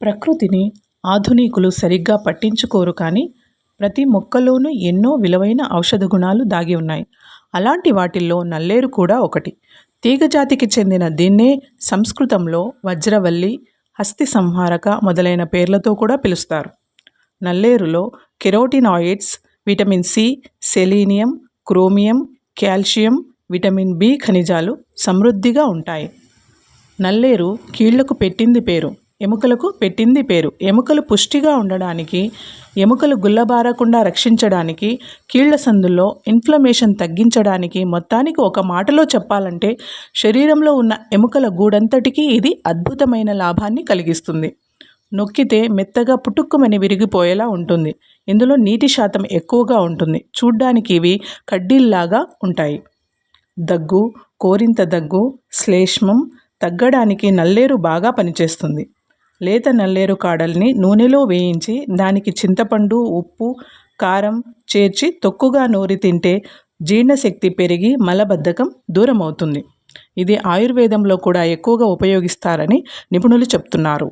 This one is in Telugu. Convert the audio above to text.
ప్రకృతిని ఆధునికులు సరిగ్గా పట్టించుకోరు కానీ ప్రతి మొక్కలోనూ ఎన్నో విలువైన ఔషధ గుణాలు దాగి ఉన్నాయి. అలాంటి వాటిల్లో నల్లేరు కూడా ఒకటి. తీగజాతికి చెందిన దీన్నే సంస్కృతంలో వజ్రవల్లి, హస్తి సంహారక మొదలైన పేర్లతో కూడా పిలుస్తారు. నల్లేరులో carotenoids, vitamin C, selenium, chromium, calcium, vitamin B ఖనిజాలు సమృద్ధిగా ఉంటాయి. నల్లేరు కీళ్లకు పెట్టింది పేరు, ఎముకలకు పెట్టింది పేరు. ఎముకలు పుష్టిగా ఉండడానికి, ఎముకలు గుల్లబారకుండా రక్షించడానికి, కీళ్ల సందుల్లో ఇన్ఫ్లమేషన్ తగ్గించడానికి, మొత్తానికి ఒక మాటలో చెప్పాలంటే శరీరంలో ఉన్న ఎముకల గూడంతటికీ ఇది అద్భుతమైన లాభాన్ని కలిగిస్తుంది. నొక్కితే మెత్తగా పుటుక్కుమని విరిగిపోయేలా ఉంటుంది. ఇందులో నీటి శాతం ఎక్కువగా ఉంటుంది. చూడ్డానికి ఇవి కడ్డీల్లాగా ఉంటాయి. దగ్గు, కోరింత దగ్గు, శ్లేష్మం తగ్గడానికి నల్లేరు బాగా పనిచేస్తుంది. లేత నల్లేరు కాడల్ని నూనెలో వేయించి దానికి చింతపండు, ఉప్పు, కారం చేర్చి తొక్కుగా నూరి తింటే జీర్ణశక్తి పెరిగి మలబద్ధకం దూరమవుతుంది. ఇది ఆయుర్వేదంలో కూడా ఎక్కువగా ఉపయోగిస్తారని నిపుణులు చెప్తున్నారు.